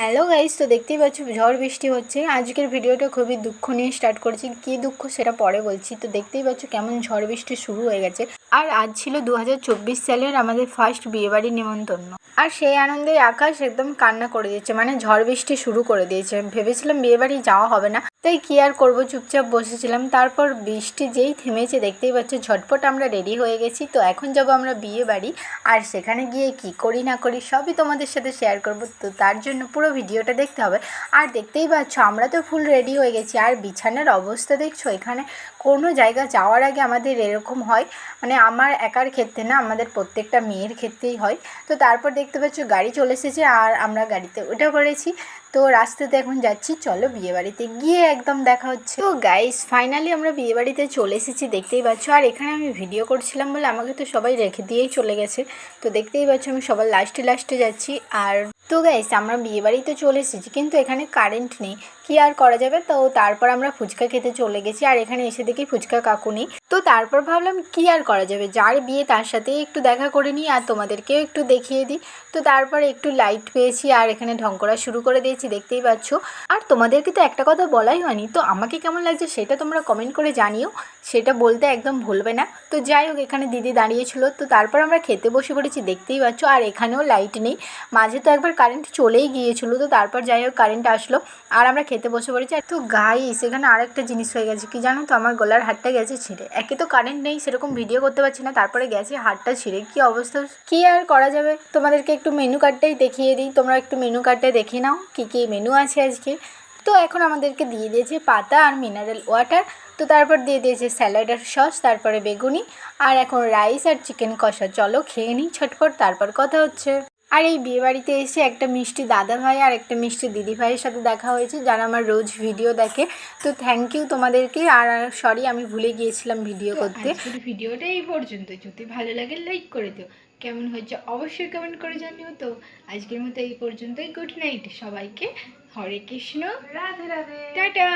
Hello guys, তো দেখতেই পাচ্ছ ঝড় বৃষ্টি হচ্ছে। আজকের ভিডিওটা খুবই দুঃখ নিয়ে স্টার্ট করছি। কী দুঃখ সেটা পরে বলছি। তো দেখতেই পাচ্ছ কেমন ঝড় বৃষ্টি শুরু হয়ে গেছে। আর আজ ছিল 2024 সালের আমাদের ফার্স্ট বিয়েবাড়ির নিমন্ত্রণ। আর সেই আনন্দে আকাশ একদম কান্না করে দিয়েছে, মানে ঝড় বৃষ্টি শুরু করে দিয়েছে। ভেবেছিলাম বিয়েবাড়ি যাওয়া হবে না, তাই কী আর করবো, চুপচাপ বসেছিলাম। তারপর বৃষ্টি যেই থেমেছে দেখতেই পাচ্ছ ঝটপট আমরা রেডি হয়ে গেছি। তো এখন যাবো আমরা বিয়ে বাড়ি, আর সেখানে গিয়ে কি করি না করি সবই তোমাদের সাথে শেয়ার করব। তো তার জন্য পুরো ভিডিওটা দেখতে হবে। আর দেখতেই পাচ্ছ আমরা তো ফুল রেডি হয়ে গেছি, আর বিছানার অবস্থা দেখছো। এখানে কোনো জায়গা যাওয়ার আগে আমাদের এরকম হয়, মানে আমার একার ক্ষেত্রে না, আমাদের প্রত্যেকটা মেয়ের ক্ষেত্রেই হয়। তো তারপর দেখতে পাচ্ছ গাড়ি চলে এসেছে, আর আমরা গাড়িতে উঠে পড়েছি। তো রাস্তাতে এখন যাচ্ছি, চলো বিয়েবাড়িতে গিয়ে একদম দেখা হচ্ছে। তো গাইস ফাইনালি আমরা বিয়েবাড়িতে চলে এসেছি, দেখতেই পাচ্ছ। আর এখানে আমি ভিডিও করছিলাম বলে আমাকে তো সবাই রেখে দিয়েই চলে গেছে। তো দেখতেই পাচ্ছ আমি সবার লাস্টে যাচ্ছি। আর তো গাইস আমরা বিয়েবাড়িতে চলে এসেছি, কিন্তু এখানে কারেন্ট নেই, কি আর করা যাবে। তো তারপর আমরা ফুচকা খেতে চলে গেছি, আর এখানে এসে দেখি ফুচকা কাকু নেই। তো তারপর ভাবলাম কি আর করা যাবে, যার বিয়ে তার সাথেই একটু দেখা করে নিই, আর তোমাদেরকেও একটু দেখিয়ে দিই। তো তারপরে একটু লাইট পেয়েছি, আর এখানে ঢং করা শুরু করে দিয়েছি, দেখতেই পাচ্ছ। আর তোমাদেরকে তো একটা কথা বলাই হয়নি, তো আমাকে কেমন লাগছে সেটা তোমরা কমেন্ট করে জানিও, সেটা বলতে একদম ভুলবে না। তো যাই হোক, এখানে দিদি দাঁড়িয়েছিল। তো তারপর আমরা খেতে বসে পড়েছি, দেখতেই পাচ্ছ। আর এখানেও লাইট নেই, মাঝে তো একবার কারেন্ট চলেই গিয়েছিলো। তো তারপর যাই হোক কারেন্ট আসলো, আর আমরা খেতে বসে পড়েছি। আর তো গাইস এখানে আরেকটা জিনিস হয়ে গেছে, কি জানো তো, আমার গলার হারটা গেছে ছিঁড়ে। একে তো কারেন্ট নেই, সেরকম ভিডিও করতে পারছি না, তারপরে গেছে হারটা ছিঁড়ে। কী অবস্থা, কী আর করা যাবে। তোমাদেরকে একটু মেনু কার্ডটাই দেখিয়ে দিই, তোমরা একটু মেনু কার্ডটা দেখে নাও কী কী মেনু আছে আজকে। তো এখন আমাদেরকে দিয়ে দিয়েছে পাতা আর মিনারেল ওয়াটার। তো তারপর দিয়ে দিয়েছে স্যালাড আর সস, তারপরে বেগুনি, আর এখন রাইস আর চিকেন কষা। চলো খেয়ে নিই ছটপট, তারপর কথা হচ্ছে। আর এই বিয়েবাড়িতে এসে একটা মিষ্টি দাদা ভাই আর একটা মিষ্টি দিদি ভাইয়ের সাথে দেখা হয়েছে, যারা আমার রোজ ভিডিও দেখে। তো থ্যাংক ইউ তোমাদেরকে। আর সরি আমি ভুলে গিয়েছিলাম ভিডিও করতে। ভিডিওটা এই পর্যন্ত, যদি ভালো লাগে লাইক করে দিও, কেমন হয়েছে অবশ্যই কমেন্ট করে জানিও। তো আজকের মতো এই পর্যন্তই, গুড নাইট সবাইকে, হরে কৃষ্ণ, রাধে রাধে, টাটা।